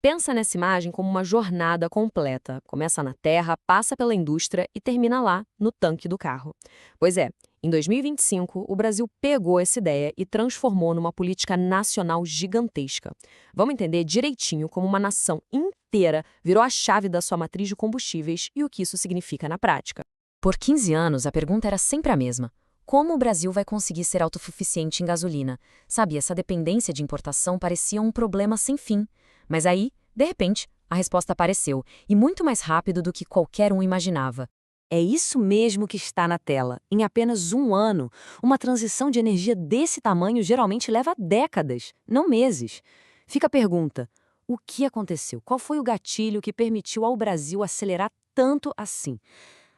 Pensa nessa imagem como uma jornada completa. Começa na terra, passa pela indústria e termina lá, no tanque do carro. Pois é, em 2025, o Brasil pegou essa ideia e transformou numa política nacional gigantesca. Vamos entender direitinho como uma nação inteira virou a chave da sua matriz de combustíveis e o que isso significa na prática. Por 15 anos, a pergunta era sempre a mesma. Como o Brasil vai conseguir ser autossuficiente em gasolina? Sabe, essa dependência de importação parecia um problema sem fim. Mas aí, de repente, a resposta apareceu, e muito mais rápido do que qualquer um imaginava. É isso mesmo que está na tela. Em apenas um ano, uma transição de energia desse tamanho geralmente leva décadas, não meses. Fica a pergunta: o que aconteceu? Qual foi o gatilho que permitiu ao Brasil acelerar tanto assim?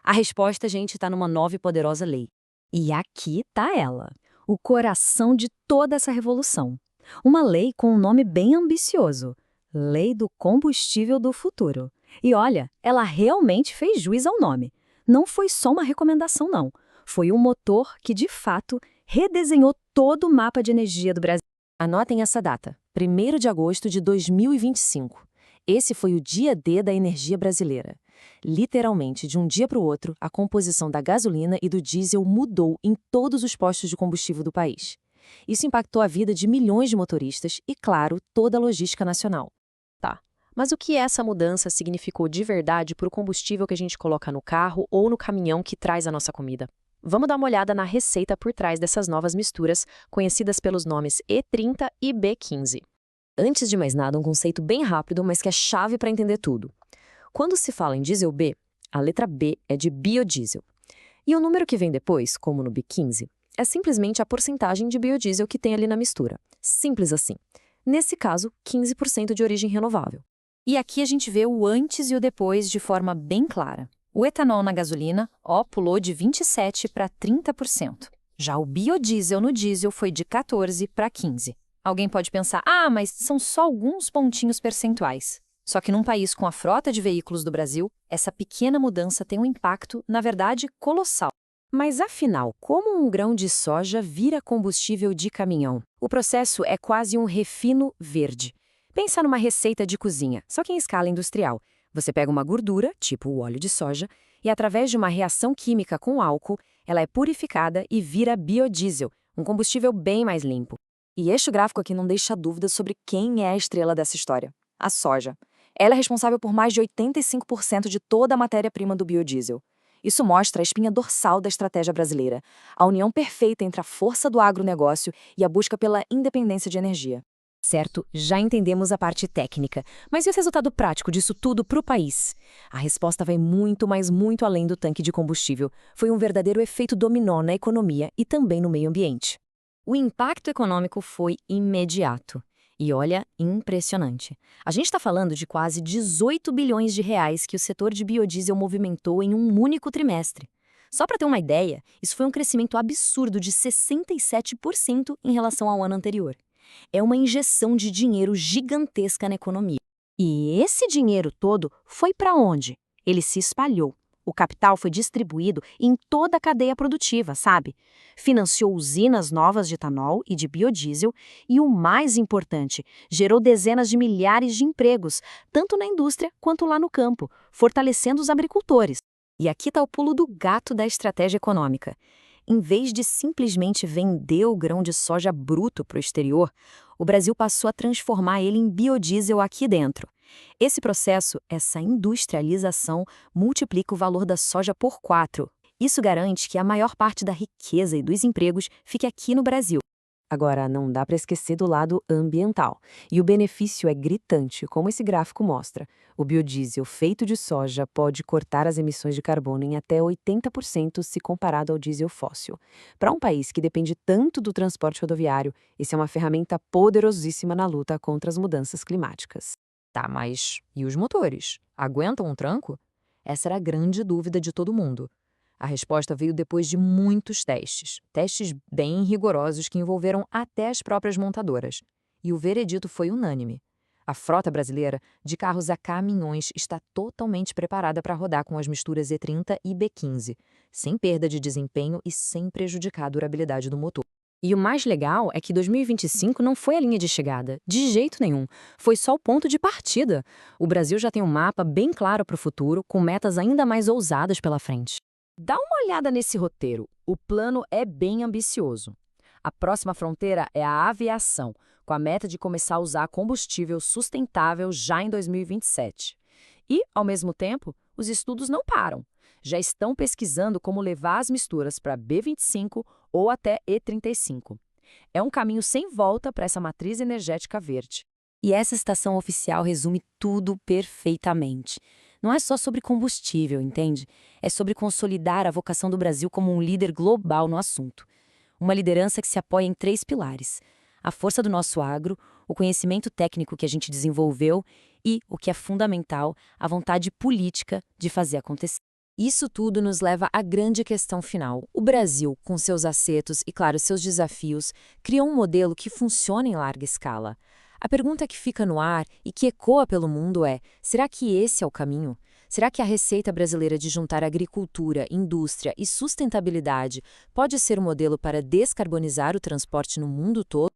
A resposta, gente, está numa nova e poderosa lei. E aqui está ela, o coração de toda essa revolução. Uma lei com um nome bem ambicioso: Lei do Combustível do Futuro. E olha, ela realmente fez jus ao nome. Não foi só uma recomendação, não. Foi um motor que, de fato, redesenhou todo o mapa de energia do Brasil. Anotem essa data, 1º de agosto de 2025. Esse foi o dia D da energia brasileira. Literalmente, de um dia para o outro, a composição da gasolina e do diesel mudou em todos os postos de combustível do país. Isso impactou a vida de milhões de motoristas e, claro, toda a logística nacional. Tá, mas o que essa mudança significou de verdade para o combustível que a gente coloca no carro ou no caminhão que traz a nossa comida? Vamos dar uma olhada na receita por trás dessas novas misturas, conhecidas pelos nomes E30 e B15. Antes de mais nada, um conceito bem rápido, mas que é chave para entender tudo. Quando se fala em diesel B, a letra B é de biodiesel. E o número que vem depois, como no B15, é simplesmente a porcentagem de biodiesel que tem ali na mistura. Simples assim. Nesse caso, 15% de origem renovável. E aqui a gente vê o antes e o depois de forma bem clara. O etanol na gasolina, pulou de 27% para 30%. Já o biodiesel no diesel foi de 14% para 15%. Alguém pode pensar, mas são só alguns pontinhos percentuais. Só que num país com a frota de veículos do Brasil, essa pequena mudança tem um impacto, na verdade, colossal. Mas afinal, como um grão de soja vira combustível de caminhão? O processo é quase um refino verde. Pensa numa receita de cozinha, só que em escala industrial. Você pega uma gordura, tipo o óleo de soja, e através de uma reação química com álcool, ela é purificada e vira biodiesel, um combustível bem mais limpo. E este gráfico aqui não deixa dúvidas sobre quem é a estrela dessa história: a soja. Ela é responsável por mais de 85% de toda a matéria-prima do biodiesel. Isso mostra a espinha dorsal da estratégia brasileira, a união perfeita entre a força do agronegócio e a busca pela independência de energia. Certo, já entendemos a parte técnica, mas e o resultado prático disso tudo para o país? A resposta vai muito, mas muito além do tanque de combustível. Foi um verdadeiro efeito dominó na economia e também no meio ambiente. O impacto econômico foi imediato. E olha, impressionante. A gente está falando de quase 18 bilhões de reais que o setor de biodiesel movimentou em um único trimestre. Só para ter uma ideia, isso foi um crescimento absurdo de 67% em relação ao ano anterior. É uma injeção de dinheiro gigantesca na economia. E esse dinheiro todo foi para onde? Ele se espalhou. O capital foi distribuído em toda a cadeia produtiva, sabe? Financiou usinas novas de etanol e de biodiesel e, o mais importante, gerou dezenas de milhares de empregos, tanto na indústria quanto lá no campo, fortalecendo os agricultores. E aqui está o pulo do gato da estratégia econômica. Em vez de simplesmente vender o grão de soja bruto para o exterior, o Brasil passou a transformar ele em biodiesel aqui dentro. Esse processo, essa industrialização, multiplica o valor da soja por 4. Isso garante que a maior parte da riqueza e dos empregos fique aqui no Brasil. Agora, não dá para esquecer do lado ambiental. E o benefício é gritante, como esse gráfico mostra. O biodiesel feito de soja pode cortar as emissões de carbono em até 80% se comparado ao diesel fóssil. Para um país que depende tanto do transporte rodoviário, esse é uma ferramenta poderosíssima na luta contra as mudanças climáticas. Tá, mas e os motores? Aguentam um tranco? Essa era a grande dúvida de todo mundo. A resposta veio depois de muitos testes bem rigorosos que envolveram até as próprias montadoras. E o veredito foi unânime. A frota brasileira, de carros a caminhões, está totalmente preparada para rodar com as misturas E30 e B15, sem perda de desempenho e sem prejudicar a durabilidade do motor. E o mais legal é que 2025 não foi a linha de chegada, de jeito nenhum. Foi só o ponto de partida. O Brasil já tem um mapa bem claro para o futuro, com metas ainda mais ousadas pela frente. Dá uma olhada nesse roteiro. O plano é bem ambicioso. A próxima fronteira é a aviação, com a meta de começar a usar combustível sustentável já em 2027. E, ao mesmo tempo, os estudos não param. Já estão pesquisando como levar as misturas para B25 ou até E35. É um caminho sem volta para essa matriz energética verde. E essa estação oficial resume tudo perfeitamente. Não é só sobre combustível, entende? É sobre consolidar a vocação do Brasil como um líder global no assunto. Uma liderança que se apoia em 3 pilares: a força do nosso agro, o conhecimento técnico que a gente desenvolveu e, o que é fundamental, a vontade política de fazer acontecer. Isso tudo nos leva à grande questão final. O Brasil, com seus acertos e, claro, seus desafios, criou um modelo que funciona em larga escala. A pergunta que fica no ar e que ecoa pelo mundo é: será que esse é o caminho? Será que a receita brasileira de juntar agricultura, indústria e sustentabilidade pode ser um modelo para descarbonizar o transporte no mundo todo?